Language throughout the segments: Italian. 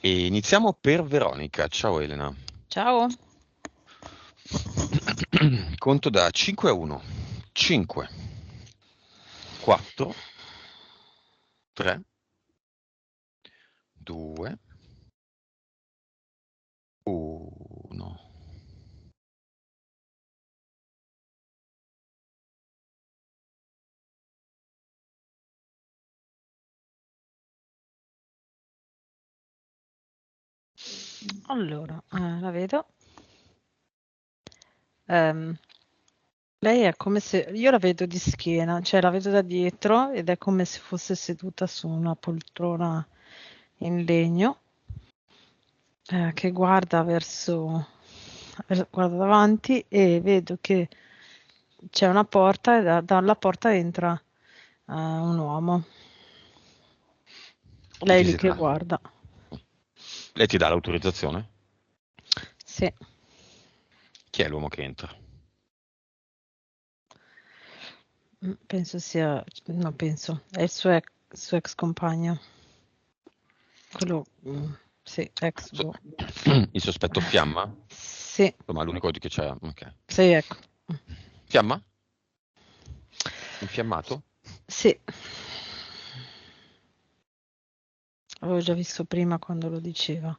E iniziamo per Veronica. Ciao Elena. Ciao. Conto da 5 a 1. 5, 4, 3, 2, 1. Allora, la vedo. Ehm, Lei è come se io la vedo di schiena, cioè la vedo da dietro ed è come se fosse seduta su una poltrona in legno, che guarda guarda davanti e vedo che c'è una porta e dalla porta entra un uomo. Chi Lei ti lì si che dà? guarda. Lei ti dà l'autorizzazione? Sì. Chi è l'uomo che entra? Penso sia, no, penso, è il suo ex compagno, quello, sì, ex, So- boh. Il sospetto Fiamma? Sì, Insomma, l'unico che c'è. Ok. sì, ecco. Fiamma? Infiammato? Sì, avevo già visto prima quando lo diceva.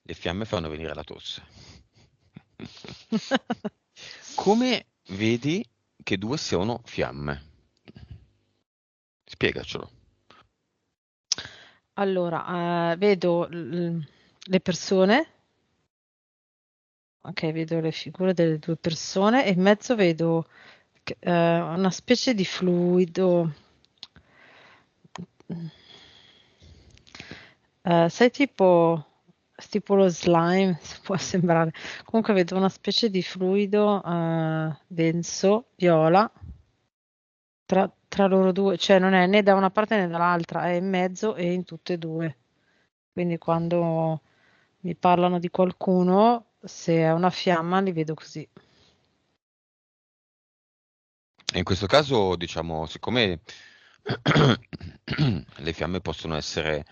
Le fiamme fanno venire la tosse. Come vedi che due sono fiamme? Spiegacelo. Allora, vedo le persone, ok, vedo le figure delle due persone e in mezzo vedo una specie di fluido. Sai tipo lo slime, può sembrare. Comunque vedo una specie di fluido denso, viola, tra loro due, cioè non è né da una parte né dall'altra, è in mezzo e in tutte e due. Quindi quando mi parlano di qualcuno, se è una fiamma, li vedo così. E in questo caso, diciamo, siccome le fiamme possono essere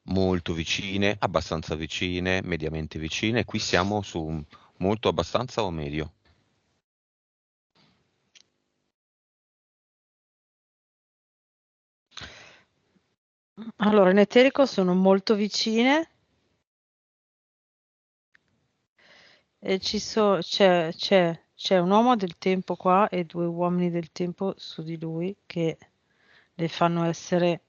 molto vicine, abbastanza vicine, mediamente vicine, qui siamo su molto, abbastanza o medio. Allora, in eterico sono molto vicine e c'è un uomo del tempo qua e due uomini del tempo su di lui che le fanno essere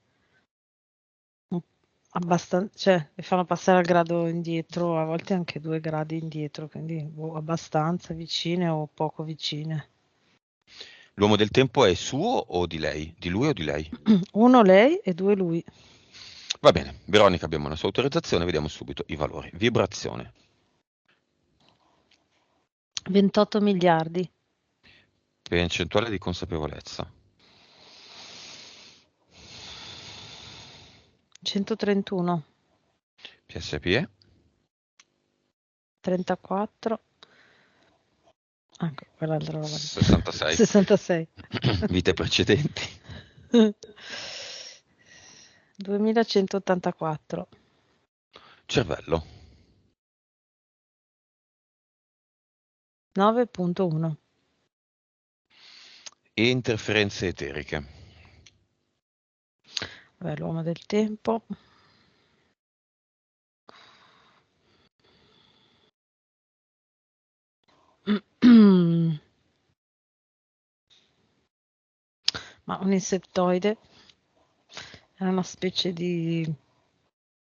abbastanza, cioè le fanno passare al grado indietro, a volte anche 2 gradi indietro, quindi abbastanza vicine o poco vicine. L'uomo del tempo è suo o di lei? Di lui o di lei? Uno lei e due lui. Va bene, Veronica, abbiamo la sua autorizzazione, vediamo subito i valori. Vibrazione, 28 miliardi, percentuale di consapevolezza, 131, PSPE, 34, ecco, quell'altra roba lì. 66, 66. vite precedenti, 2184, cervello, 9.1. e interferenze eteriche. Vabbè, l'uomo del tempo. Ma un insettoide è una specie di...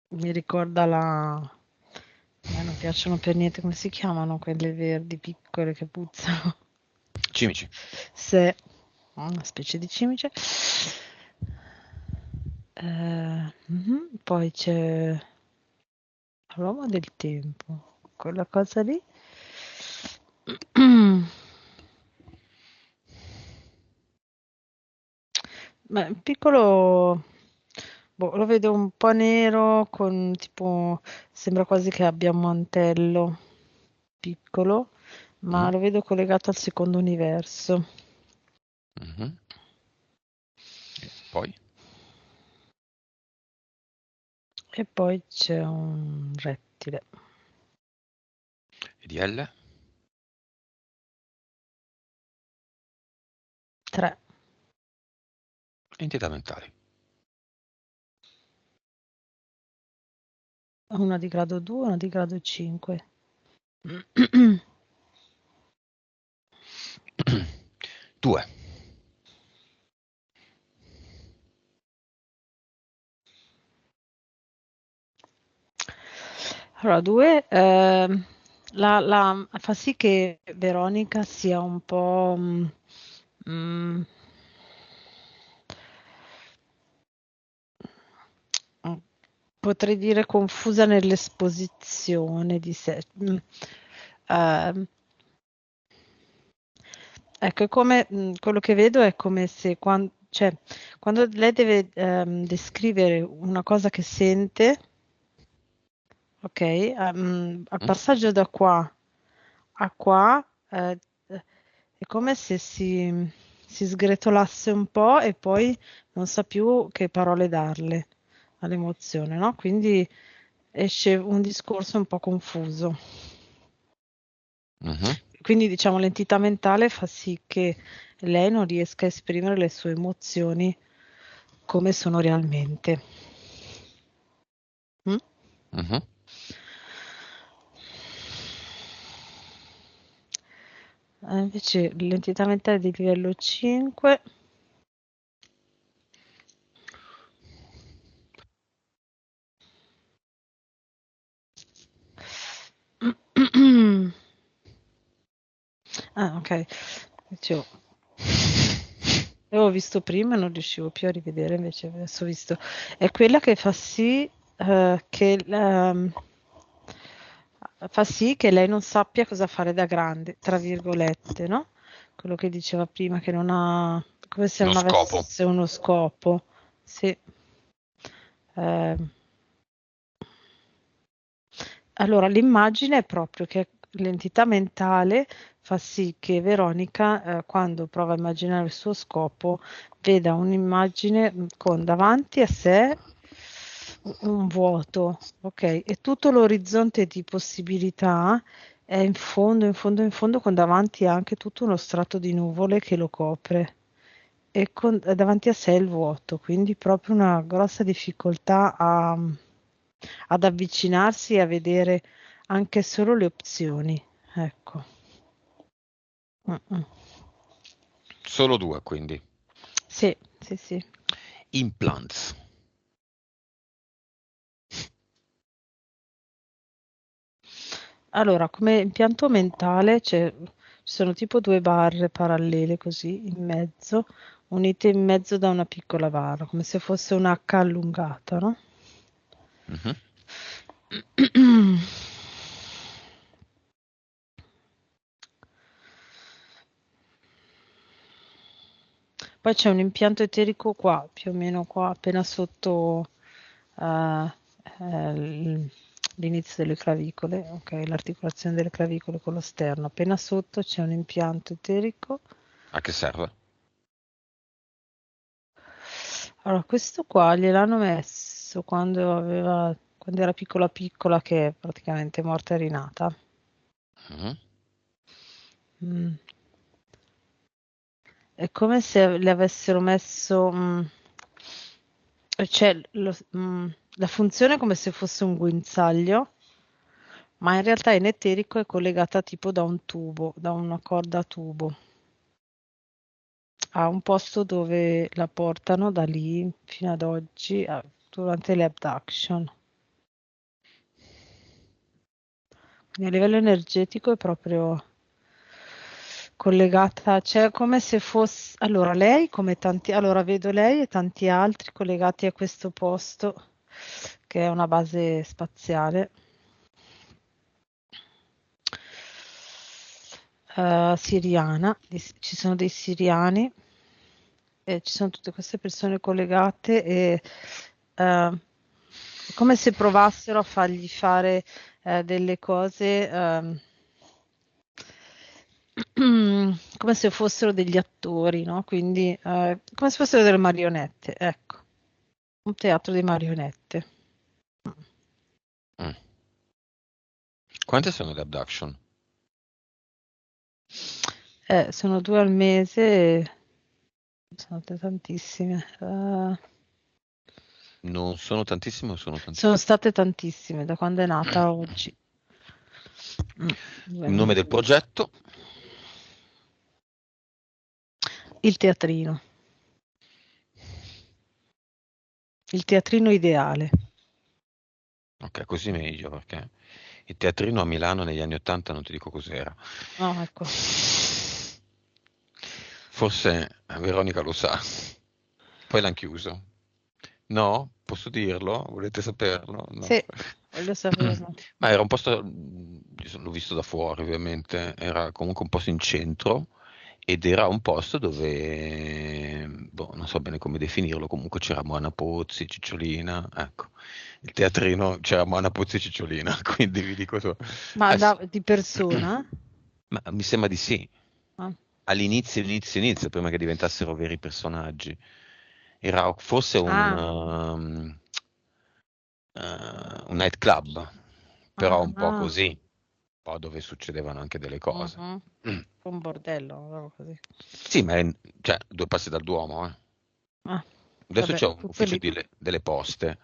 mi ricorda la... A me non piacciono per niente, come si chiamano quelle verdi piccole che puzzano? Cimici. Se una specie di cimice. Poi c'è l'uomo del tempo, quella cosa lì. Beh, piccolo, boh, lo vedo un po' nero con tipo, sembra quasi che abbia un mantello piccolo, ma Mm, lo vedo collegato al secondo universo. mhm. Poi? E poi c'è un rettile. EDL? 3. Entità mentali. Una di grado 2, una di grado 5. 2. Allora, 2 fa sì che Veronica sia un po', mm, potrei dire confusa nell'esposizione di sé. Ehm, ecco, è come, quello che vedo è come se cioè, quando lei deve descrivere una cosa che sente, ok, al Mm? passaggio da qua a qua, è come se si sgretolasse un po' e poi non sa più che parole darle all'emozione, no? Quindi esce un discorso un po' confuso. Mhm. Quindi diciamo l'entità mentale fa sì che lei non riesca a esprimere le sue emozioni come sono realmente. Mm? Mhm. Invece l'entità mentale di livello 5. Ah, ok. Dicevo, avevo visto prima e non riuscivo più a rivedere, invece adesso ho visto. È quella che fa sì che lei non sappia cosa fare da grande, tra virgolette, no? Quello che diceva prima, che non ha, come se Lo non scopo. avesse uno scopo. Sì. Ehm, Allora, l'immagine è proprio che l'entità mentale fa sì che Veronica, quando prova a immaginare il suo scopo, veda un'immagine con davanti a sé un vuoto, ok? E tutto l'orizzonte di possibilità è in fondo, in fondo, in fondo, con davanti anche tutto uno strato di nuvole che lo copre e davanti a sé il vuoto, quindi proprio una grossa difficoltà ad avvicinarsi e a vedere anche solo le opzioni. Ecco. Mm-mm. Solo 2, quindi. Sì, sì, sì. Implants. Allora, come impianto mentale ci sono tipo due barre parallele così in mezzo, unite in mezzo da una piccola barra, come se fosse un H allungata, no? Mhm. Poi c'è un impianto eterico qua, più o meno qua, appena sotto eh, l'inizio delle clavicole, ok, l'articolazione delle clavicole con lo sterno. Appena sotto c'è un impianto eterico. A che serve? Allora, questo qua gliel'hanno messo quando era piccola piccola, che è praticamente morta e rinata. Mhm. Mm. È come se le avessero messo, cioè, la funzione è come se fosse un guinzaglio, ma in realtà in eterico è collegata tipo da un tubo, da una corda a tubo. Ha un posto dove la portano da lì fino ad oggi, durante le abduction. Quindi a livello energetico è proprio collegata, cioè come se fosse, allora lei come tanti, allora vedo lei e tanti altri collegati a questo posto che è una base spaziale siriana, ci sono dei siriani e ci sono tutte queste persone collegate e è come se provassero a fargli fare delle cose come se fossero degli attori, no? Quindi come se fossero delle marionette, ecco, un teatro di marionette. Mm. Quante sono le abduction? Sono 2 al mese, sono state tantissime. Non sono tantissime o sono Sono tantissime? state tantissime da quando è nata a oggi. Il nome del progetto? Il teatrino. Il teatrino ideale. Ok, così meglio perché il teatrino a Milano negli anni '80 non ti dico cos'era. Ah, ecco. Forse Veronica lo sa. Poi l'hanno chiuso. No? Posso dirlo? Volete saperlo? No. Sì, voglio saperlo. Ma era un posto, l'ho visto da fuori ovviamente, era comunque un posto in centro ed era un posto dove, boh, non so bene come definirlo, comunque c'era Moana Pozzi, Cicciolina, ecco, il teatrino c'era Moana Pozzi e Cicciolina, quindi vi dico tu. Ma Sì. di persona? Ma mi sembra di sì. Ah, All'inizio, prima che diventassero veri personaggi. Era forse ah, un nightclub, però un po' ah, così, un po' dove succedevano anche delle cose. mhm. Un bordello, una roba così. Sì, ma è, cioè, due passi dal Duomo, eh. Ah, Adesso vabbè, c'è un tutte ufficio lì. delle poste,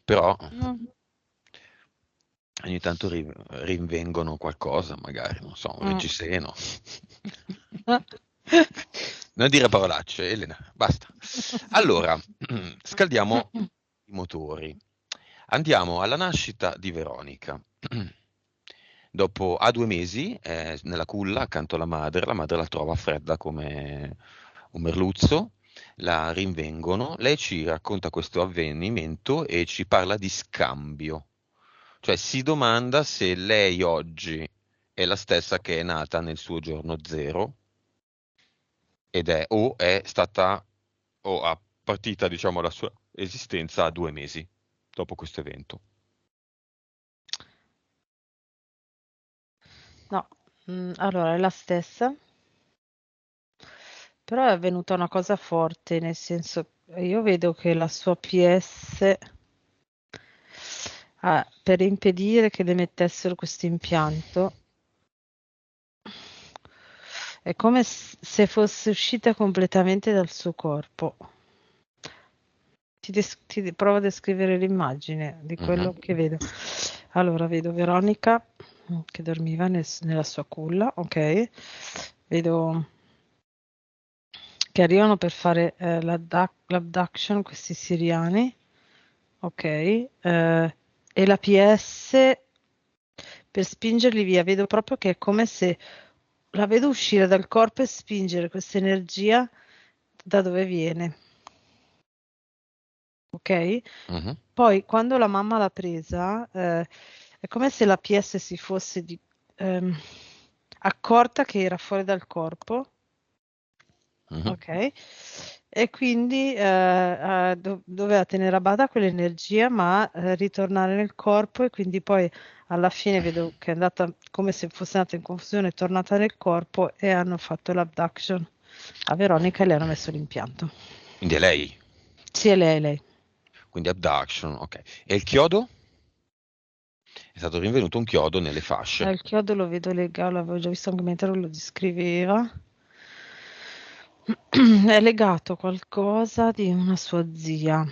però Mm, ogni tanto rinvengono qualcosa, magari, non so, un mm. reggiseno. Non dire parolacce, Elena, basta. Allora, scaldiamo i motori. Andiamo alla nascita di Veronica. Dopo, ha 2 mesi, nella culla accanto alla madre la trova fredda come un merluzzo, la rinvengono, lei ci racconta questo avvenimento e ci parla di scambio, cioè si domanda se lei oggi è la stessa che è nata nel suo giorno zero o è stata o ha partita, diciamo, la sua esistenza a 2 mesi dopo questo evento. No, allora è la stessa, però è avvenuta una cosa forte, nel senso, io vedo che la sua PS, per impedire che le mettessero questo impianto, è come se fosse uscita completamente dal suo corpo. Provo a descrivere l'immagine di quello Mhm. che vedo. Allora, vedo Veronica che dormiva nella sua culla, ok? Vedo che arrivano per fare l'abduction questi siriani, ok? E la PS per spingerli via, vedo proprio che è come se la vedo uscire dal corpo e spingere questa energia da dove viene, ok? Mhm. Poi quando la mamma l'ha presa, è come se la PS si fosse accorta che era fuori dal corpo, Mhm. ok? E quindi doveva tenere a bada quell'energia, ma ritornare nel corpo e quindi poi alla fine vedo che è andata come se fosse andata in confusione, è tornata nel corpo e hanno fatto l'abduction a Veronica e le hanno messo l'impianto. Quindi è lei, Sì, è lei, lei. quindi abduction, ok. E il chiodo? È stato rinvenuto un chiodo nelle fasce. Il chiodo lo vedo legato, l'avevo già visto anche mentre lo descriveva. È legato a qualcosa di una sua zia.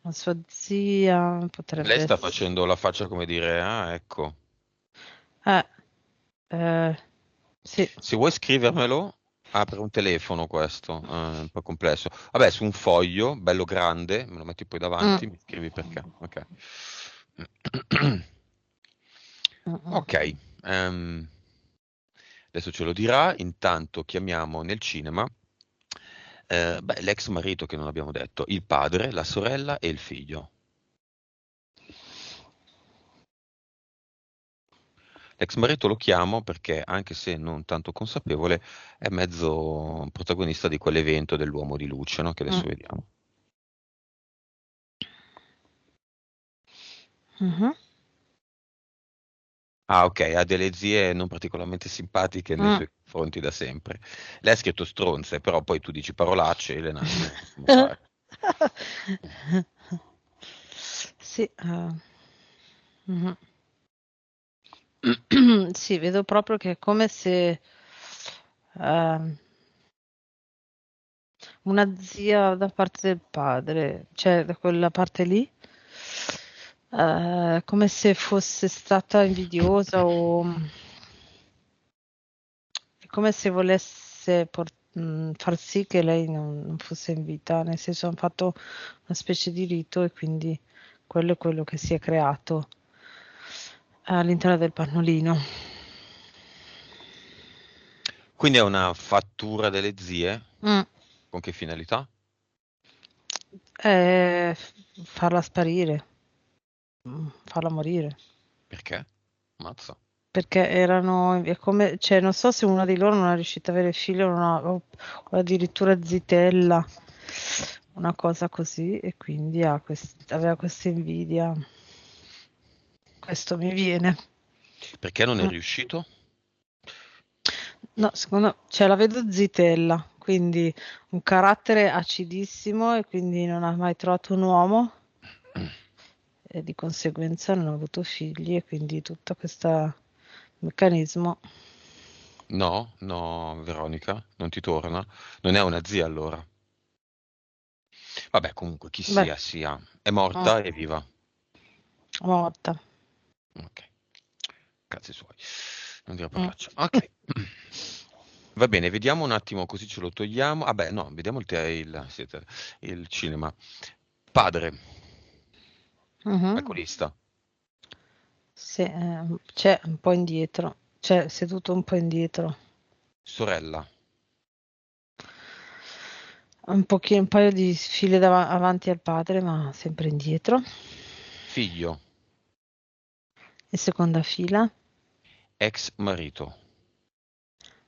Una sua zia Lei potrebbe sta essere. facendo la faccia come dire, ah, ecco. Eh, eh, sì. Se vuoi scrivermelo, apre un telefono questo, è un po' complesso. Vabbè, su un foglio, bello grande, me lo metti poi Mm, davanti, mi scrivi perché. Ok. mm, mm. Ok, adesso ce lo dirà, intanto chiamiamo nel cinema beh, l'ex marito che non abbiamo detto, il padre, la sorella e il figlio. L'ex marito lo chiamo perché, anche se non tanto consapevole, è mezzo protagonista di quell'evento dell'uomo di luce, no? Che adesso Mm, vediamo. mhm. Ah, ok, ha delle zie non particolarmente simpatiche nei Mm. suoi confronti da sempre. Lei ha scritto stronze, però poi tu dici parolacce, Elena, non so come fare. Sì, mhm. Sì, vedo proprio che è come se ehm, una zia da parte del padre, cioè da quella parte lì, come se fosse stata invidiosa o è come se volesse far sì che lei non fosse in vita, nel senso hanno fatto una specie di rito e quindi quello è quello che si è creato all'interno del pannolino. Quindi è una fattura delle zie? Mm. Con che finalità? Eh, farla sparire, farla morire. Perché? Mazza. Perché erano, è come, cioè, non so se una di loro non è riuscita a avere figlio o addirittura zitella, una cosa così, e quindi aveva questa invidia. Questo mi viene. Perché non è Mm. riuscito? No, secondo me, cioè, la vedo zitella, quindi un carattere acidissimo e quindi non ha mai trovato un uomo e di conseguenza non ha avuto figli e quindi tutto questo meccanismo. No, no, Veronica, non ti torna. Non è una zia allora. Vabbè, comunque, chi Beh, sia, sia. È mm, morta e viva. morta. Ok, cazzi suoi. Non dire Mm. parolacce. Ok. Va bene, vediamo un attimo così ce lo togliamo. Ah beh, no, vediamo il cinema. Padre, Mhm. alcolista. Sì, c'è un po' indietro, c'è seduto un po' indietro, Sorella, un paio di file avanti al padre, ma sempre indietro. figlio, E seconda fila, ex marito.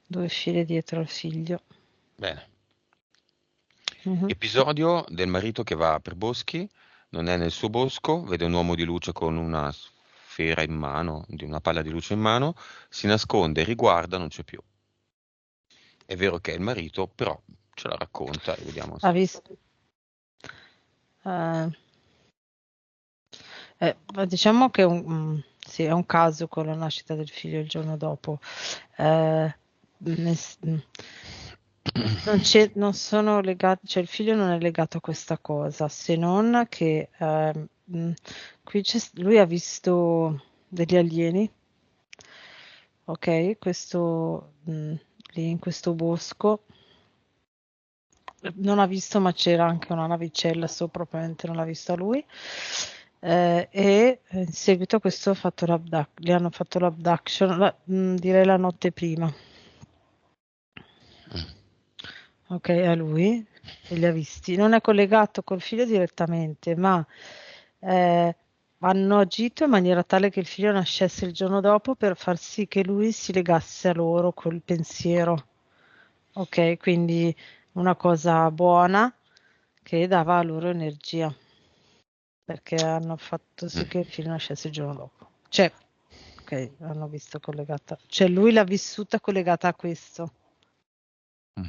due file dietro al figlio. Bene. Mhm. Episodio del marito che va per boschi, non è nel suo bosco, vede un uomo di luce con una sfera in mano, di una palla di luce in mano, si nasconde, riguarda, non c'è più. È vero che è il marito, però ce la racconta e vediamo Ha se... visto? eh, ma diciamo che sì, è un caso con la nascita del figlio il giorno dopo. Eh, nel s- mm, non sono legati, cioè il figlio non è legato a questa cosa, se non che qui lui ha visto degli alieni, ok? Lì in questo bosco. Non ha visto, ma c'era anche una navicella sopra, probabilmente non l'ha vista lui. E in seguito a questo gli hanno fatto l'abduction, direi la notte prima. Ok, a lui e li ha visti. Non è collegato col figlio direttamente, ma eh, hanno agito in maniera tale che il figlio nascesse il giorno dopo per far sì che lui si legasse a loro col pensiero. Ok, quindi una cosa buona che dava loro energia, perché hanno fatto sì che il figlio nascesse il giorno dopo. Cioè, ok, l'hanno visto collegata, cioè lui l'ha vissuta collegata a questo Mm.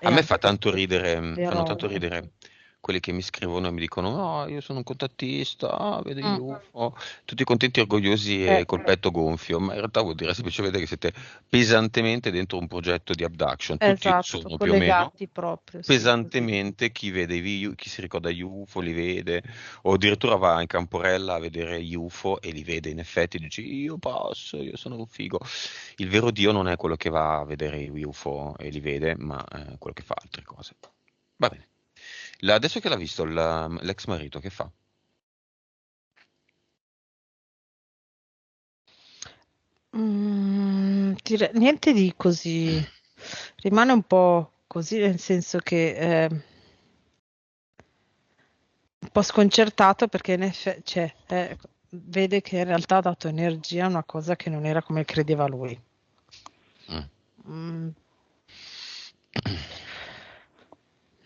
A e me anche fa tanto ridere, le fanno tanto robe. ridere quelli che mi scrivono e mi dicono: No, io sono un contattista, vedo gli Mm, UFO, tutti contenti, orgogliosi eh, e col petto gonfio, ma in realtà vuol dire semplicemente che siete pesantemente dentro un progetto di abduction. Tutti esatto, sono più o meno collegati proprio, sì, così. pesantemente, chi vede chi si ricorda gli UFO li vede, o addirittura va in Camporella a vedere gli UFO e li vede in effetti, dici io passo, io sono un figo. Il vero Dio non è quello che va a vedere i UFO e li vede, ma è quello che fa altre cose. Va bene. Adesso che l'ha visto l'ex marito, che fa? Niente di così, rimane un po' così, nel senso che un po' sconcertato perché in effetti, cioè, vede che in realtà ha dato energia a una cosa che non era come credeva lui. Mm. Mm,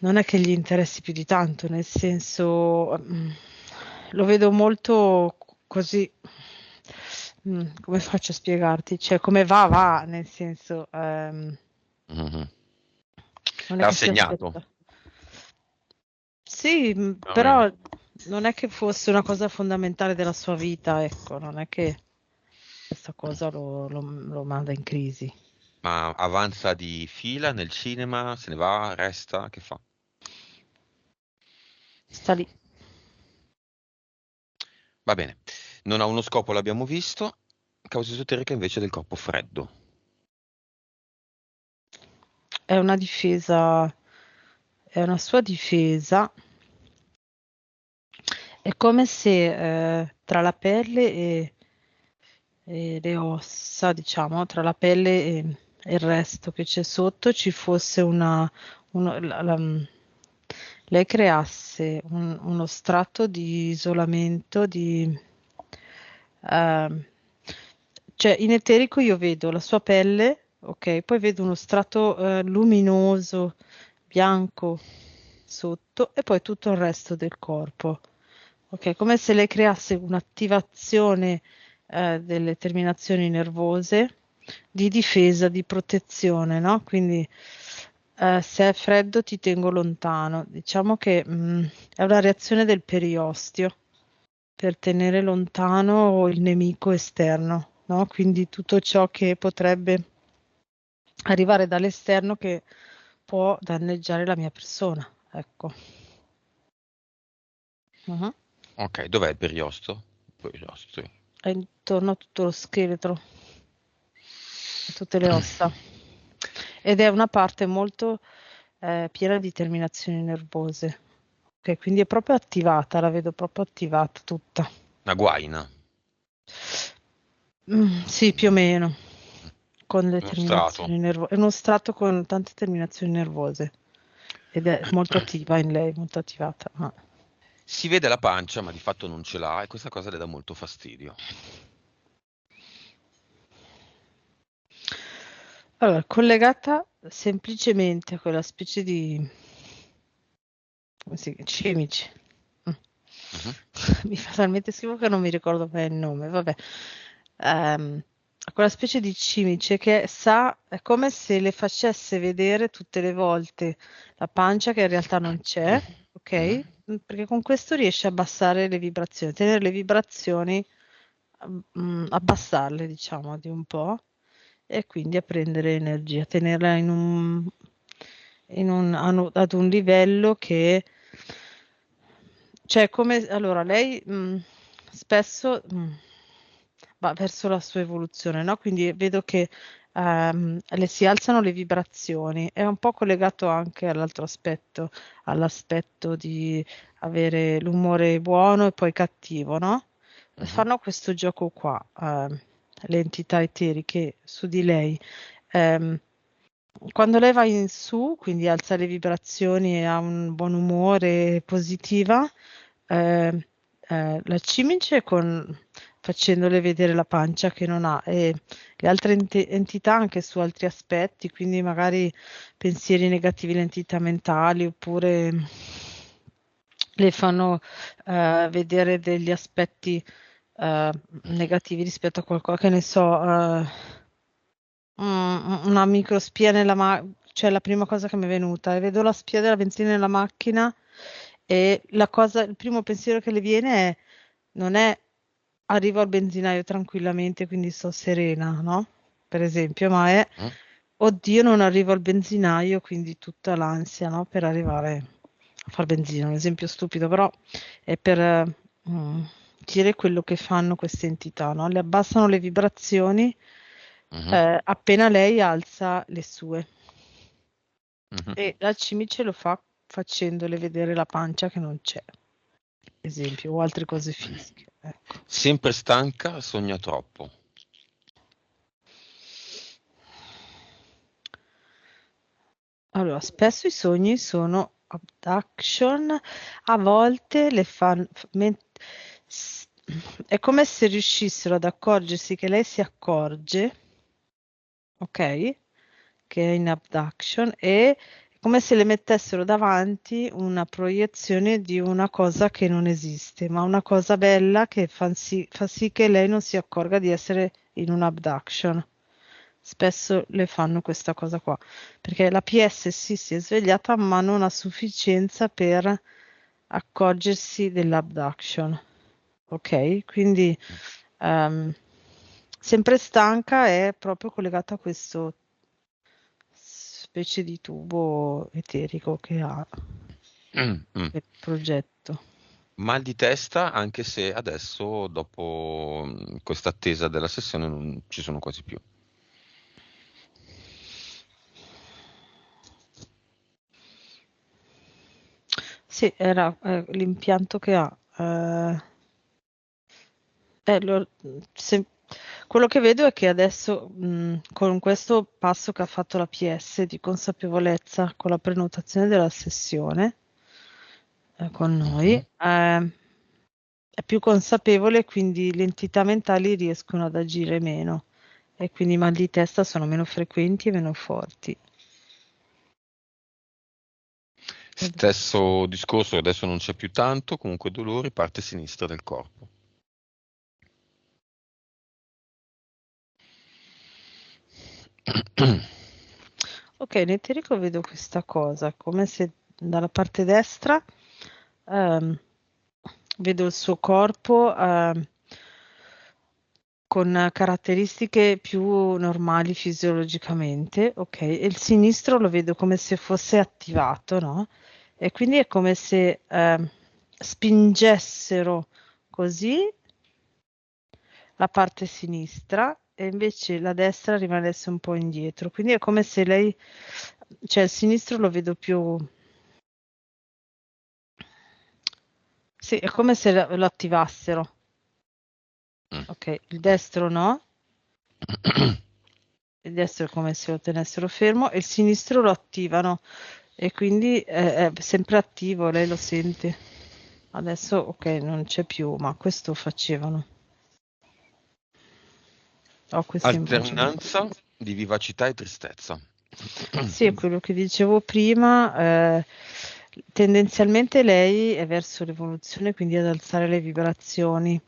non è che gli interessi più di tanto, nel senso, lo vedo molto così, come faccio a spiegarti? Cioè, come va, nel senso, Mhm. non è L'ha che si segnato. aspetta. Sì, Più o meno. però non è che fosse una cosa fondamentale della sua vita, ecco, non è che questa cosa lo manda in crisi. Ma avanza di fila nel cinema, se ne va, resta, che fa? Sta lì. Va bene. Non ha uno scopo, l'abbiamo visto. Causa esoterica invece del corpo freddo. È una difesa, è una sua difesa. È come se tra la pelle e le ossa, diciamo, tra la pelle e il resto che c'è sotto ci fosse lei creasse uno strato di isolamento, ehm, cioè in eterico io vedo la sua pelle, ok, poi vedo uno strato luminoso, bianco sotto e poi tutto il resto del corpo. Ok, come se lei creasse un'attivazione delle terminazioni nervose di difesa, di protezione, no? Quindi se è freddo ti tengo lontano. Diciamo che è una reazione del periostio per tenere lontano il nemico esterno, no? Quindi tutto ciò che potrebbe arrivare dall'esterno che può danneggiare la mia persona, ecco. Mhm. Ok, dov'è il periosto? Periosto, sì. È intorno a tutto lo scheletro, a tutte le ossa. Ed è una parte molto piena di terminazioni nervose. Ok, quindi è proprio attivata, la vedo proprio attivata tutta. Una guaina. Sì, più o meno, con le Uno strato. terminazioni nervose. È uno strato con tante terminazioni nervose ed è molto attiva in lei, molto attivata. Ah. Si vede la pancia, ma di fatto non ce l'ha e questa cosa le dà molto fastidio. Allora, collegata semplicemente a quella specie di, come si chiama, cimici. Mm. Mhm. Mi fa talmente schifo che non mi ricordo mai il nome, vabbè. A quella specie di cimice che sa, è come se le facesse vedere tutte le volte la pancia che in realtà non c'è, ok? Mhm. Perché con questo riesce a abbassare le vibrazioni, tenere le vibrazioni, abbassarle, diciamo, di un po' e quindi a prendere energia, tenerla ad un livello che, cioè, come, allora, lei spesso va verso la sua evoluzione, no? Quindi vedo che le si alzano le vibrazioni, è un po' collegato anche all'altro aspetto, all'aspetto di avere l'umore buono e poi cattivo, no? Mhm. Fanno questo gioco qua, le entità eteriche su di lei. Ehm, Quando lei va in su, quindi alza le vibrazioni e ha un buon umore, positiva, eh, la cimice facendole vedere la pancia che non ha e le altre entità anche su altri aspetti, quindi magari pensieri negativi, le entità mentali, oppure le fanno vedere degli aspetti negativi rispetto a qualcosa che ne so. Una microspia cioè la prima cosa che mi è venuta, e vedo la spia della benzina nella macchina e il primo pensiero che le viene non è arrivo al benzinaio tranquillamente, quindi sto serena, no? Per esempio, ma è Mhm. oddio, non arrivo al benzinaio, quindi tutta l'ansia, no? Per arrivare a far benzina, un esempio stupido, però è per mm, dire quello che fanno queste entità, no? Le abbassano le vibrazioni Mhm. appena lei alza le sue. Mhm. E la cimice lo fa facendole vedere la pancia che non c'è, per esempio, o altre cose fisiche. Ecco. Sempre stanca, sogna troppo. Allora, spesso i sogni sono abduction, a volte le fanno... s- È come se riuscissero ad accorgersi che lei si accorge, ok? Che è in abduction e come se le mettessero davanti una proiezione di una cosa che non esiste, ma una cosa bella che fa sì che lei non si accorga di essere in un abduction. Spesso le fanno questa cosa qua, perché la PS sì, si è svegliata, ma non a sufficienza per accorgersi dell'abduction. Ok? Quindi ehm, sempre stanca è proprio collegata a questo specie di tubo eterico che ha Mm. il progetto. Mal di testa, anche se adesso, dopo questa attesa della sessione, non ci sono quasi più. Sì, era l'impianto che ha. Lo- se- quello che vedo è che adesso, con questo passo che ha fatto la PS di consapevolezza con la prenotazione della sessione con noi, Mhm. è più consapevole, quindi le entità mentali riescono ad agire meno e quindi i mal di testa sono meno frequenti e meno forti. Stesso discorso, adesso non c'è più tanto, comunque dolori, parte sinistra del corpo. Ok, in eterico vedo questa cosa, come se dalla parte destra ehm, vedo il suo corpo con caratteristiche più normali fisiologicamente, ok, e il sinistro lo vedo come se fosse attivato, no? E quindi è come se spingessero così la parte sinistra e invece la destra rimanesse un po' indietro. Quindi è come se lei, cioè il sinistro lo vedo più, sì, è come se lo attivassero. Mm. Ok, il destro no, il destro è come se lo tenessero fermo e il sinistro lo attivano e quindi è sempre attivo, lei lo sente. Adesso ok, non c'è più, ma questo facevano. Ho questa immagine qua. Alternanza di vivacità e tristezza. Sì, è quello che dicevo prima. Tendenzialmente lei è verso l'evoluzione, quindi ad alzare le vibrazioni.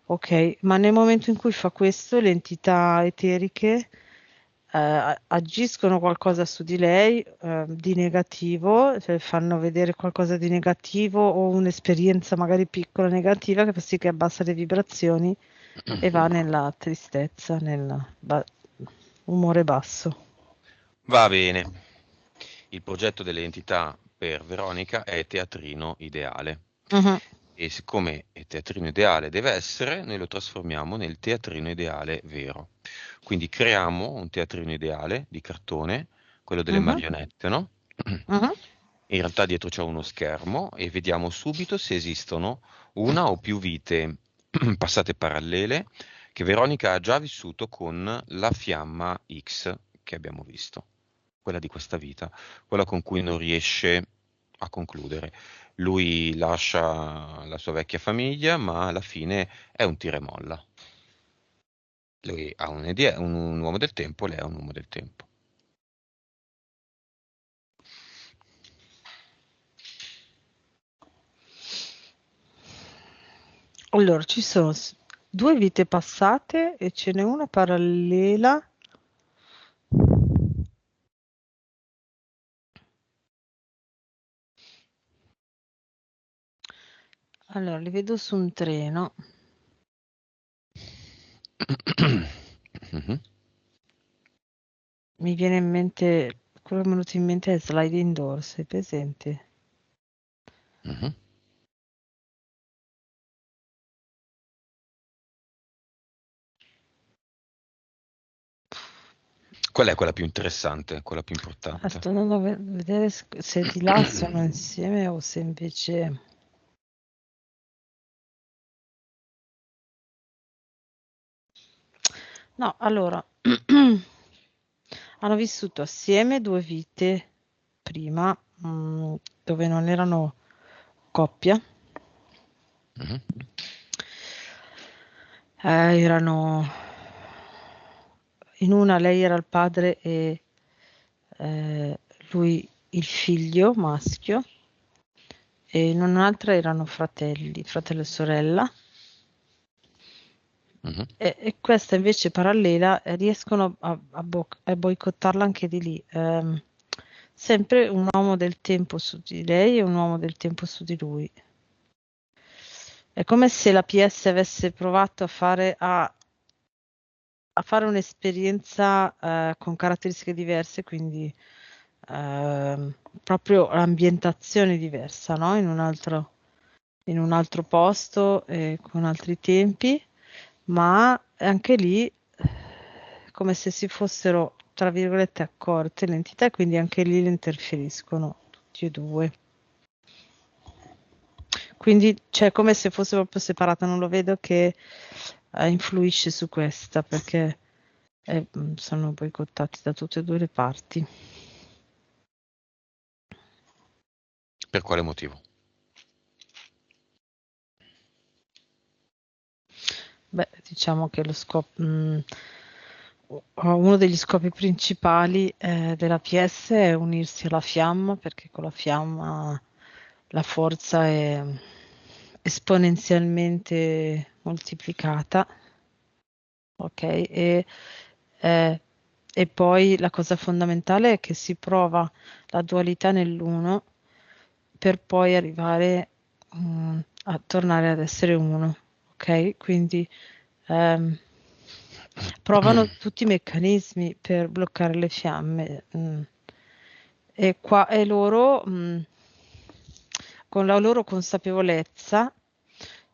Ok, ma nel momento in cui fa questo, le entità eteriche agiscono qualcosa su di lei di negativo, cioè fanno vedere qualcosa di negativo o un'esperienza magari piccola negativa che fa sì che abbassa le vibrazioni e va nella tristezza, umore basso. Va bene. Il progetto delle entità per Veronica è teatrino ideale. Mhm, E siccome è teatrino ideale deve essere, noi lo trasformiamo nel teatrino ideale vero. Quindi creiamo un teatrino ideale di cartone, quello delle mhm, marionette, no? mhm. In realtà dietro c'è uno schermo e vediamo subito se esistono una o più vite passate parallele che Veronica ha già vissuto con la fiamma X che abbiamo visto, quella di questa vita, quella con cui non riesce a concludere. Lui lascia la sua vecchia famiglia, ma alla fine è un tira e molla. Lui ha un uomo del tempo, lei è un uomo del tempo. Allora, ci sono due vite passate e ce n'è una parallela. Allora, li vedo su un treno. Mhm, Mi viene in mente, quello che mi è venuto in mente è Sliding Doors, sei presente? mhm. Qual è quella più interessante, quella più importante? Sto andando a vedere se di là sono insieme o se invece... No, allora, hanno vissuto assieme due vite prima, dove non erano coppia. Mhm, Erano in una lei era il padre e eh, lui il figlio maschio e in un'altra erano fratello e sorella. Mhm. E questa invece parallela riescono a boicottarla anche di lì. Sempre un uomo del tempo su di lei e un uomo del tempo su di lui. È come se la PS avesse provato a fare un'esperienza con caratteristiche diverse, quindi proprio l'ambientazione diversa, no? In un altro posto, con altri tempi, ma anche lì come se si fossero, tra virgolette, accorte le entità e quindi anche lì le interferiscono tutti e due. Quindi c'è come se fosse proprio separata, non lo vedo che influisce su questa perché sono boicottati da tutte e due le parti. Per quale motivo? Beh, diciamo che uno degli scopi principali della PS è unirsi alla fiamma, perché con la fiamma la forza è esponenzialmente moltiplicata, ok? Eh, e poi la cosa fondamentale è che si prova la dualità nell'uno per poi arrivare a tornare ad essere uno, ok? Quindi ehm, provano tutti i meccanismi per bloccare le fiamme. E loro, con la loro consapevolezza,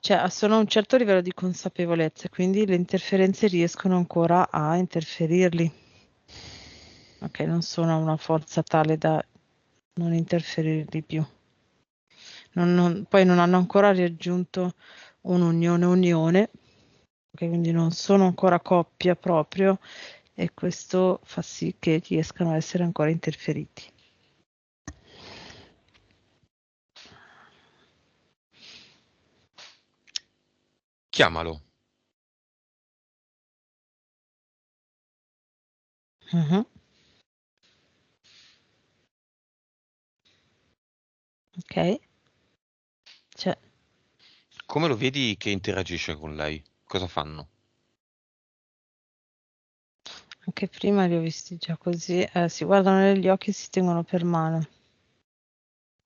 cioè sono a un certo livello di consapevolezza, quindi le interferenze riescono ancora a interferirli. Ok, non sono una forza tale da non interferirli più. Poi non hanno ancora raggiunto un'unione, ok, quindi non sono ancora coppia proprio e questo fa sì che riescano a essere ancora interferiti. Chiamalo. Mhm. Ok, cioè, Come lo vedi che interagisce con lei? Cosa fanno? anche prima li ho visti già così, si guardano negli occhi e si tengono per mano,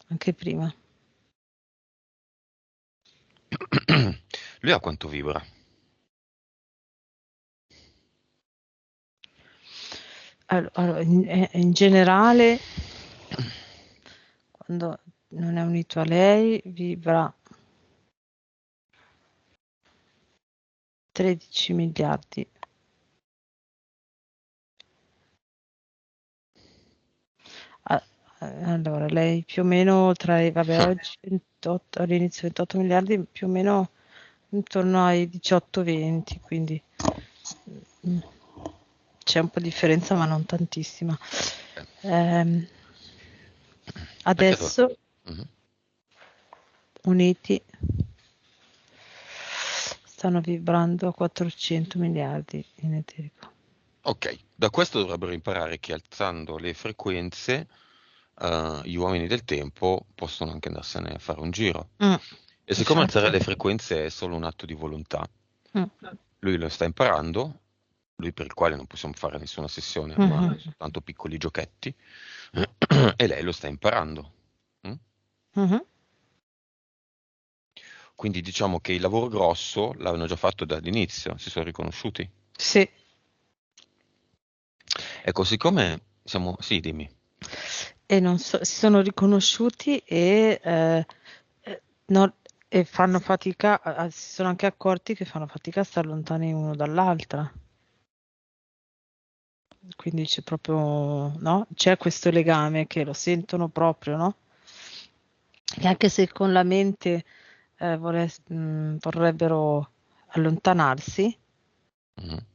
anche prima. Lui a quanto vibra? Allora, in generale, quando non è unito a lei, vibra 13 miliardi. Ah, allora, lei più o meno vabbè, oggi 28, all'inizio 28 miliardi, più o meno intorno ai 18-20, quindi mm, c'è un po' di differenza, ma non tantissima. Ehm, Perché allora? Adesso Mhm. uniti stanno vibrando a 400 miliardi in eterico. Ok, da questo dovrebbero imparare che alzando le frequenze, gli uomini del tempo possono anche andarsene a fare un giro. E siccome alzare Infatti. le frequenze è solo un atto di volontà, Mm, lui lo sta imparando, lui per il quale non possiamo fare nessuna sessione, ma mhm, soltanto piccoli giochetti, e lei lo sta imparando. Mm? mhm. Quindi diciamo che il lavoro grosso l'avevano già fatto dall'inizio, si sono riconosciuti. Sì, Ecco, siccome siamo... Sì, dimmi. e non si sono riconosciuti non- e fanno fatica, si sono anche accorti che fanno fatica a stare lontani uno dall'altra. Quindi c'è proprio, no? C'è questo legame che lo sentono proprio, no? E anche se con la mente vorrebbero allontanarsi, Mhm.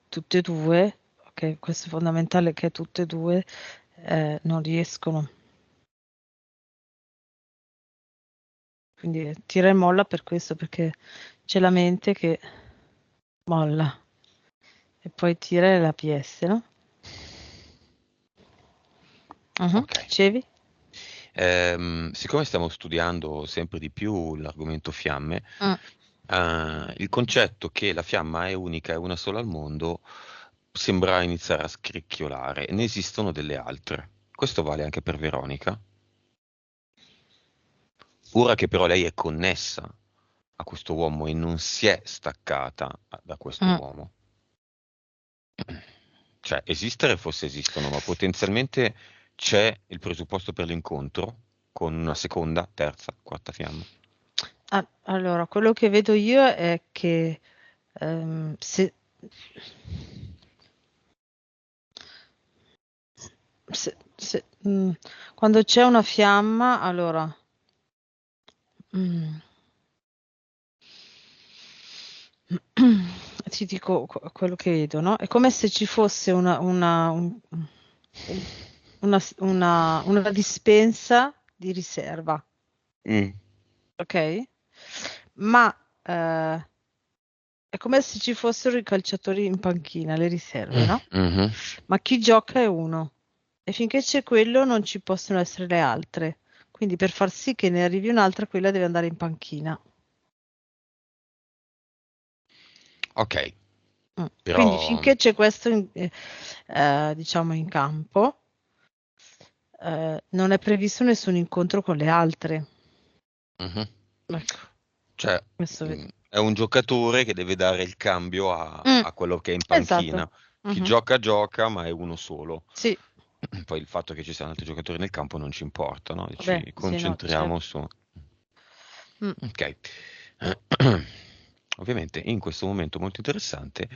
tutte e due, ok, questo è fondamentale che tutte e due non riescono. Quindi tira e molla per questo, perché c'è la mente che molla e poi tira la PS, no? Ok. Dicevi? Siccome stiamo studiando sempre di più l'argomento fiamme, Mm. il concetto che la fiamma è unica e una sola al mondo sembra iniziare a scricchiolare. Ne esistono delle altre. Questo vale anche per Veronica. Ora che però lei è connessa a questo uomo e non si è staccata da questo Mm. uomo. Cioè, esistere forse esistono, ma potenzialmente c'è il presupposto per l'incontro con una seconda, terza, quarta fiamma. Allora, quello che vedo io è che se, quando c'è una fiamma, allora, mm, ti dico quello che vedo, no? È come se ci fosse una dispensa di riserva, Mm. ok? Ma è come se ci fossero i calciatori in panchina, le riserve, no? Mhm. Ma chi gioca è uno. E finché c'è quello non ci possono essere le altre. Quindi per far sì che ne arrivi un'altra, quella deve andare in panchina. Ok, Quindi però finché c'è questo, diciamo, in campo, non è previsto nessun incontro con le altre. mhm. Ecco, Cioè, questo vedo. è un giocatore che deve dare il cambio Mm, a quello che è in esatto. panchina. Chi Mhm. gioca, gioca, ma è uno solo. Sì, Poi il fatto che ci siano altri giocatori nel campo non ci importa, no? vabbè, Ci sì, no, concentriamo certo. su... Mm, Ok. Ovviamente in questo momento molto interessante,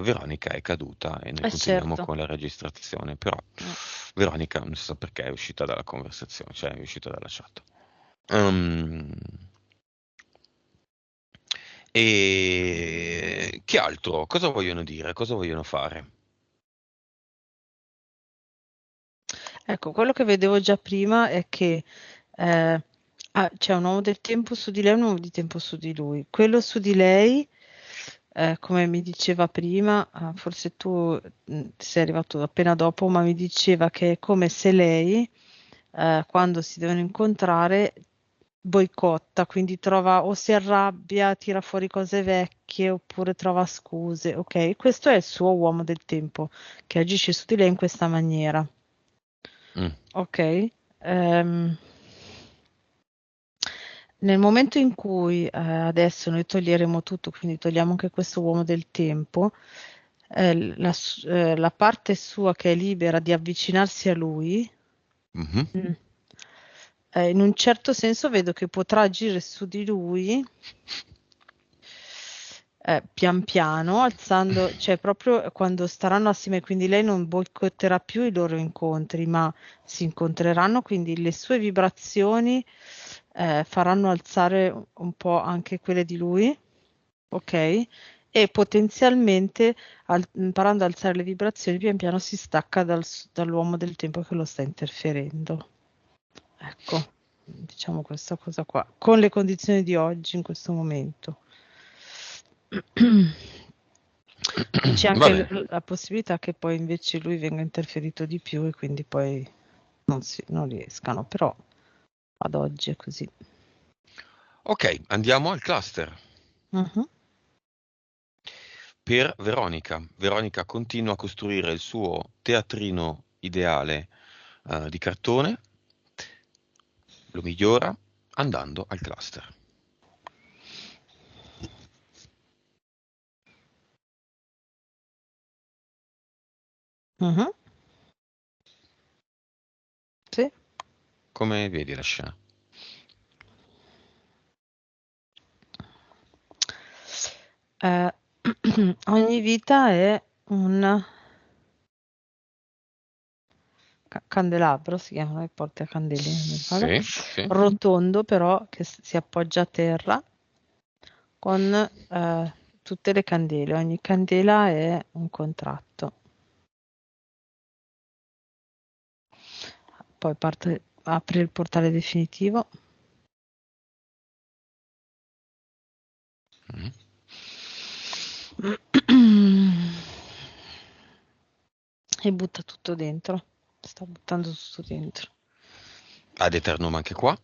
Veronica è caduta e noi continuiamo certo. con la registrazione, però Mm. Veronica non si sa perché è uscita dalla conversazione, cioè è uscita dalla chat. Ehm, e che altro? Cosa vogliono dire? Cosa vogliono fare? Ecco, quello che vedevo già prima è che c'è un uomo del tempo su di lei e un uomo di tempo su di lui. Quello su di lei, come mi diceva prima, forse tu sei arrivato appena dopo, ma mi diceva che è come se lei, quando si devono incontrare, boicotta, quindi trova o si arrabbia, tira fuori cose vecchie oppure trova scuse. Ok, questo è il suo uomo del tempo che agisce su di lei in questa maniera. Mm, Ok. Ehm, Nel momento in cui adesso noi toglieremo tutto, quindi togliamo anche questo uomo del tempo, la parte sua che è libera di avvicinarsi a lui, mhm, mm, in un certo senso vedo che potrà agire su di lui pian piano, alzando, cioè proprio quando staranno assieme, quindi lei non boicotterà più i loro incontri, ma si incontreranno, quindi le sue vibrazioni faranno alzare un po' anche quelle di lui, ok? E potenzialmente imparando ad alzare le vibrazioni, pian piano si stacca dall'uomo del tempo che lo sta interferendo. Ecco, diciamo questa cosa qua, con le condizioni di oggi, in questo momento. E c'è Va anche bene. la possibilità che poi invece lui venga interferito di più e quindi poi non riescano, però ad oggi è così. Ok, andiamo al cluster. Mhm. Per Veronica. Veronica continua a costruire il suo teatrino ideale di cartone, lo migliora andando al cluster. Mhm. Sì. Come vedi la scena? Eh, ogni vita è un candelabro, si chiamano i portacandeli, non mi ricordo, Sì, sì. rotondo però che si appoggia a terra con tutte le candele. Ogni candela è un contratto. Poi apre il portale definitivo Mm. e butta tutto dentro. sta buttando tutto dentro. Ad eternum anche qua.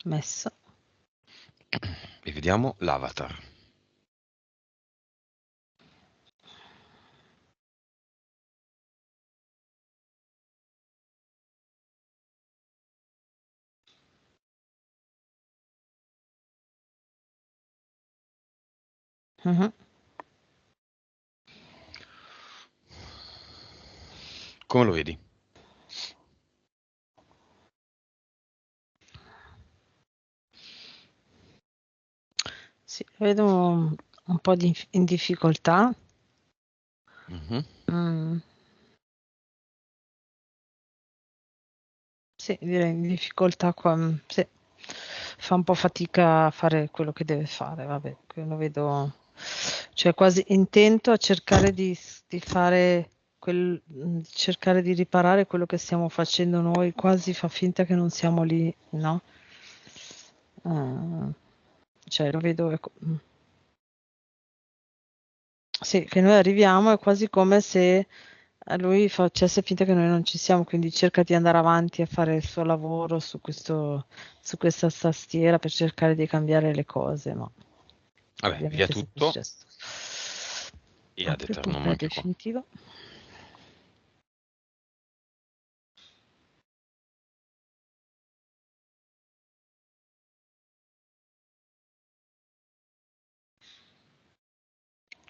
Messo. E vediamo l'avatar. Come lo vedi? Sì, vedo un po' in difficoltà. Sì, direi in difficoltà qua, sì. Fa un po' fatica a fare quello che deve fare, vabbè, lo vedo, cioè quasi intento a cercare di fare cercare di riparare quello che stiamo facendo noi, quasi fa finta che non siamo lì, no? Cioè lo vedo, ecco. Sì, che noi arriviamo è quasi come se lui facesse finta che noi non ci siamo, quindi cerca di andare avanti a fare il suo lavoro su questa tastiera per cercare di cambiare le cose, ma Vabbè, via ovviamente è sempre tutto successo. e ad Apri il eternum punto è anche qua. definitivo.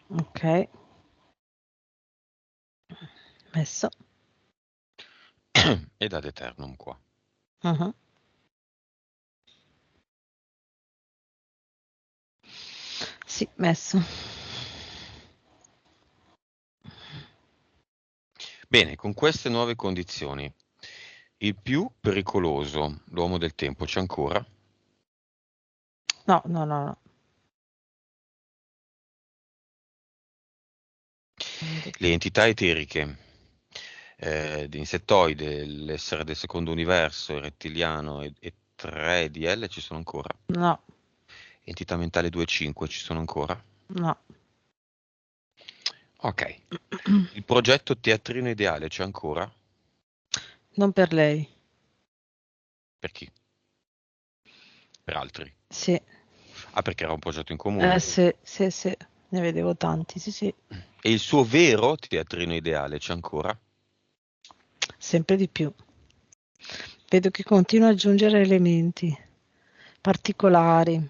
Ok, messo. Ed ad eternum qua. Sì, messo. Bene, con queste nuove condizioni, il più pericoloso, l'uomo del tempo, c'è ancora? No, no, no, no. Le entità eteriche, di insettoide, l'essere del secondo universo, il rettiliano e 3 di L ci sono ancora? No, Entità mentale 2-5 ci sono ancora? no. Ok. Il progetto teatrino ideale c'è ancora? Non per lei. Per chi? Per altri? Sì, Ah, perché era un progetto in comune. sì, sì, sì. Ne vedevo tanti, sì, sì. E il suo vero teatrino ideale c'è ancora? Sempre di più. Vedo che continua ad aggiungere elementi particolari.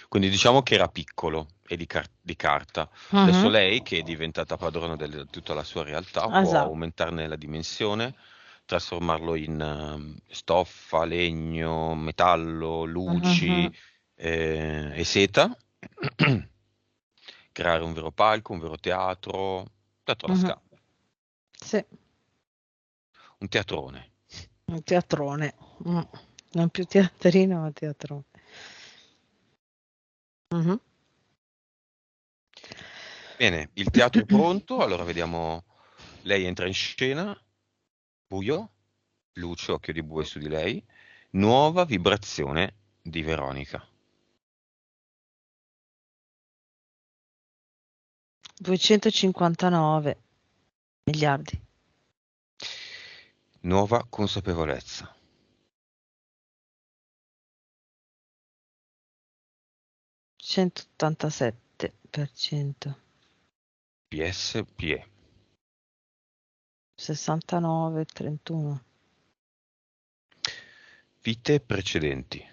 Quindi diciamo che era piccolo e di carta. Adesso Mhm. lei, che è diventata padrona di tutta la sua realtà, può Esatto. aumentarne la dimensione, trasformarlo in stoffa, legno, metallo, luci Mhm. e seta, creare un vero palco, un vero teatro, dato alla Mhm. scala, Sì, un teatrone. un teatrone. Non più teatrino, ma teatrone. Mhm. Bene, il teatro è pronto, allora vediamo, lei entra in scena, buio, luce, occhio di bue su di lei, nuova vibrazione di Veronica. 259 miliardi. Nuova consapevolezza. 187%. PSPE. 69, 31. Vite precedenti.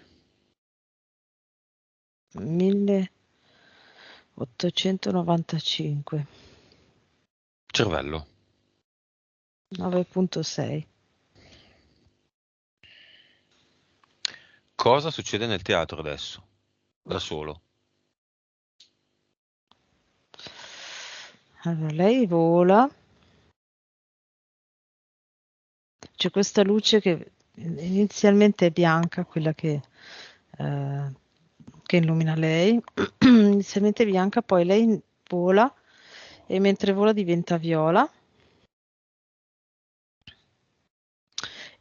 1895. Cervello. 9,6. Cosa succede nel teatro adesso? Da solo. Allora, lei vola. C'è questa luce che inizialmente è bianca, quella che illumina lei. Inizialmente è bianca, poi lei vola e mentre vola diventa viola.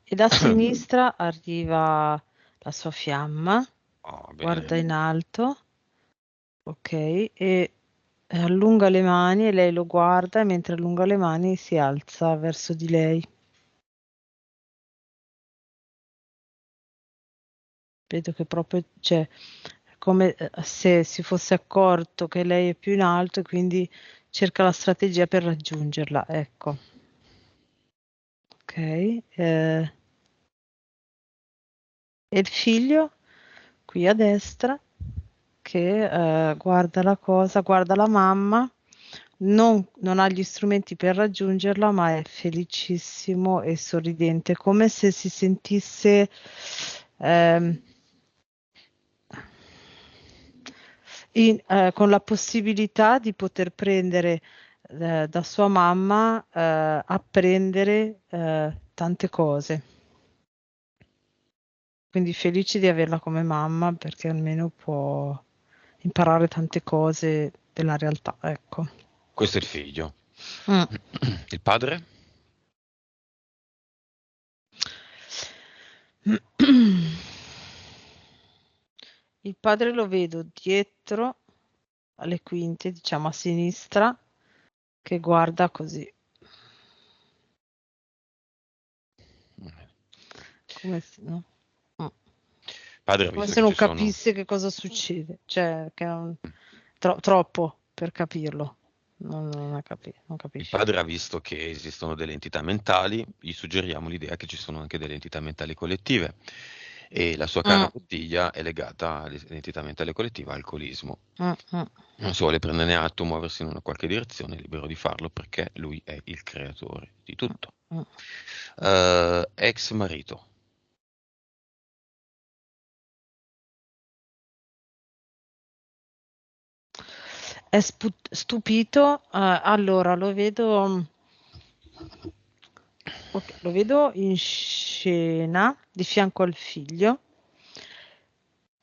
E da sinistra arriva la sua fiamma Oh, guarda bene. in alto, ok, e allunga le mani e lei lo guarda e mentre allunga le mani si alza verso di lei. Vedo che proprio c'è come se si fosse accorto che lei è più in alto e quindi cerca la strategia per raggiungerla. Ecco, ok. E il figlio qui a destra che guarda la cosa, guarda la mamma, non ha gli strumenti per raggiungerla, ma è felicissimo e sorridente, come se si sentisse ehm, con la possibilità di poter prendere da sua mamma, apprendere tante cose. Quindi felice di averla come mamma perché almeno può imparare tante cose della realtà, ecco. Questo è il figlio. Mm. Il padre? Il padre lo vedo dietro alle quinte, diciamo a sinistra, che guarda così, come se, no? Mm. Padre ha Come visto se che non ci sono. capisse che cosa succede, cioè che troppo per capirlo. Non Il capisce. padre ha visto che esistono delle entità mentali, gli suggeriamo l'idea che ci sono anche delle entità mentali collettive e la sua cara Mm, bottiglia è legata alle entità mentali collettive, alcolismo. mm, mm, Non si vuole prenderne atto, muoversi in una qualche direzione, è libero di farlo perché lui è il creatore di tutto. mm. Ex marito. È stupito, allora lo vedo in scena di fianco al figlio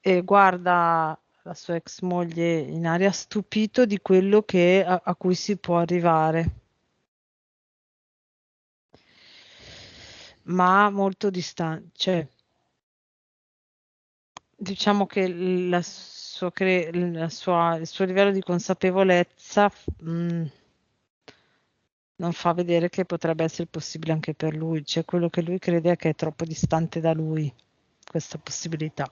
e guarda la sua ex moglie in aria stupito di quello a cui si può arrivare, ma molto distante, cioè diciamo che il suo livello di consapevolezza non fa vedere che potrebbe essere possibile anche per lui, cioè quello che lui crede è che è troppo distante da lui, questa possibilità.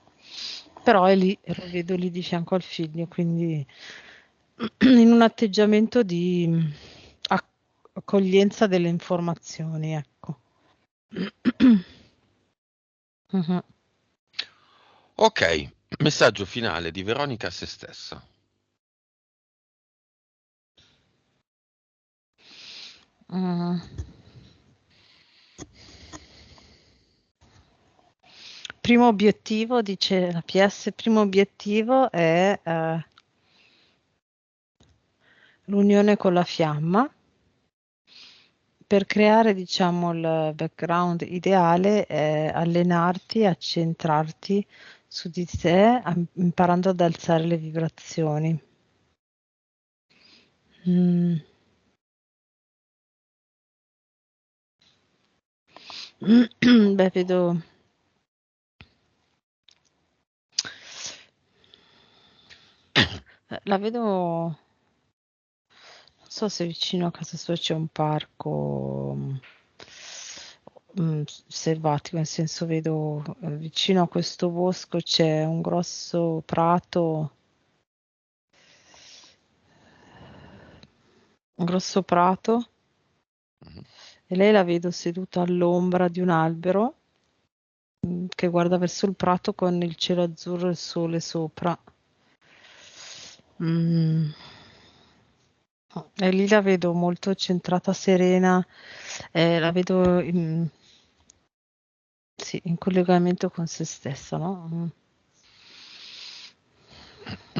Però è lì, e lo vedo lì di fianco al figlio, quindi in un atteggiamento di accoglienza delle informazioni, ecco. Mhm. Ok, messaggio finale di Veronica a se stessa. Mm. Primo obiettivo, dice la PS, primo obiettivo è l'unione con la fiamma. Per creare, diciamo, il background ideale è allenarti a centrarti su di te, imparando ad alzare le vibrazioni. Mm. Beh, vedo. La vedo. Non so se vicino a casa sua c'è un parco selvatico, nel senso vedo vicino a questo bosco c'è un grosso prato Mhm. e lei la vedo seduta all'ombra di un albero che guarda verso il prato con il cielo azzurro e il sole sopra. Mm. E lì la vedo molto centrata, serena, la vedo sì, in collegamento con se stessa, no?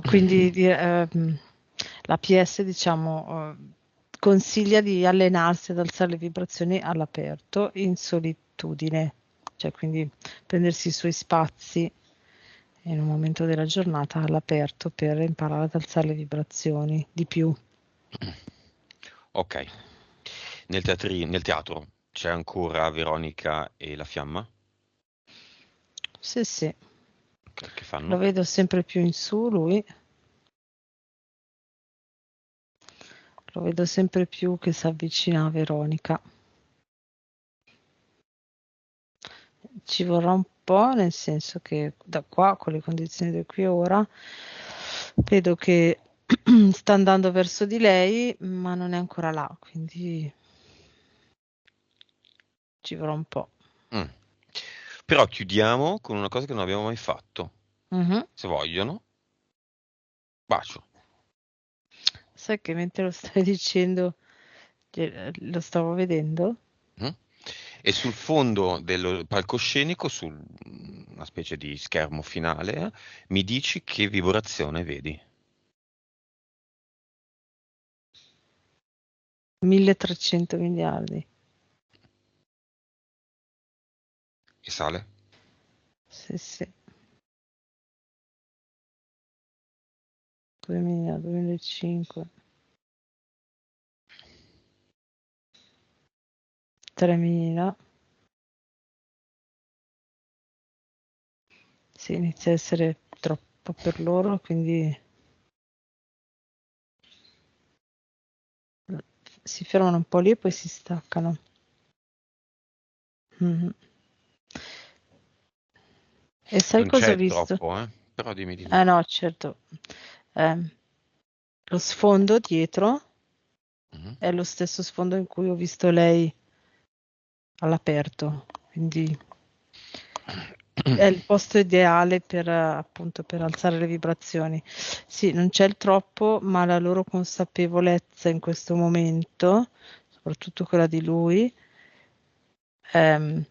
Quindi la PS, diciamo, consiglia di allenarsi ad alzare le vibrazioni all'aperto in solitudine, cioè quindi prendersi i suoi spazi in un momento della giornata all'aperto per imparare ad alzare le vibrazioni di più. Ok, nel teatro c'è ancora Veronica e la fiamma? Sì, sì. Che Lo fanno? vedo sempre più in su lui. Lo vedo sempre più che si avvicina a Veronica. Ci vorrà un po', nel senso che da qua, con le condizioni di qui e ora, vedo che sta andando verso di lei, ma non è ancora là, quindi ci vorrà un po'. Mm. Però chiudiamo con una cosa che non abbiamo mai fatto. Mhm. Se vogliono, bacio. Sai che mentre lo stai dicendo, lo stavo vedendo? Mm? E sul fondo del palcoscenico, su una specie di schermo finale, mi dici che vibrazione vedi? 1300 miliardi. E sale? Sì, sì. 2000, 2005, 3000. Sì, inizia a essere troppo per loro, quindi si fermano un po' lì e poi si staccano. Mhm. E sai Non cosa ho c'è visto? troppo, però dimmi. Ah no, certo. Ehm, Lo sfondo dietro Mhm. è lo stesso sfondo in cui ho visto lei all'aperto, quindi è il posto ideale per appunto per alzare le vibrazioni. Sì, non c'è il troppo, ma la loro consapevolezza in questo momento, soprattutto quella di lui, ehm,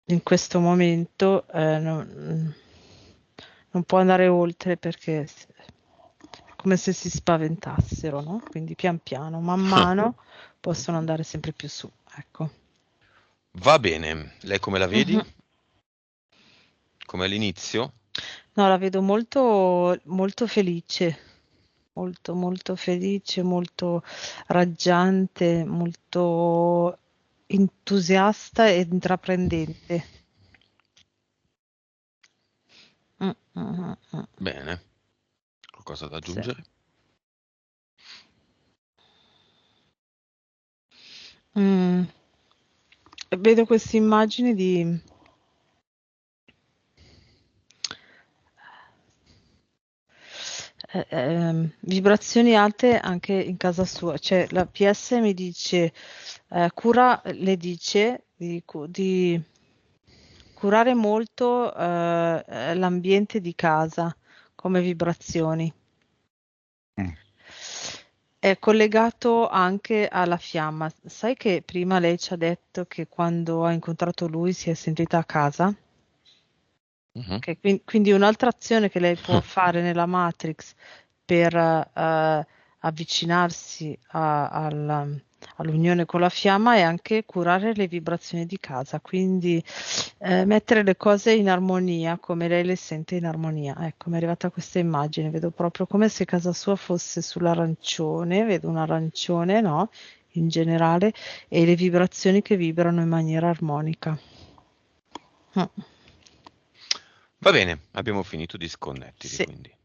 in questo momento non può andare oltre perché è come se si spaventassero, no? Quindi pian piano, man mano, possono andare sempre più su, ecco. Va bene, lei come la vedi? Mhm. Come all'inizio? No, la vedo molto, molto felice, molto, molto felice, molto raggiante, molto entusiasta e intraprendente. Mm, mm, mm, mm. Bene, qualcosa da Sì. aggiungere? Mm. Vedo queste immagini di vibrazioni alte anche in casa sua, cioè la PS mi dice, cura, le dice di curare molto l'ambiente di casa come vibrazioni. Mm. È collegato anche alla fiamma. Sai che prima lei ci ha detto che quando ha incontrato lui si è sentita a casa? Mhm. Ok, quindi un'altra azione che lei può fare nella Matrix per avvicinarsi all'unione con la fiamma è anche curare le vibrazioni di casa, quindi mettere le cose in armonia come lei le sente in armonia. Ecco, mi è arrivata questa immagine, vedo proprio come se casa sua fosse sull'arancione, vedo un arancione, no? In generale, e le vibrazioni che vibrano in maniera armonica. Mm. Va bene, abbiamo finito, disconnettiti Sì. quindi.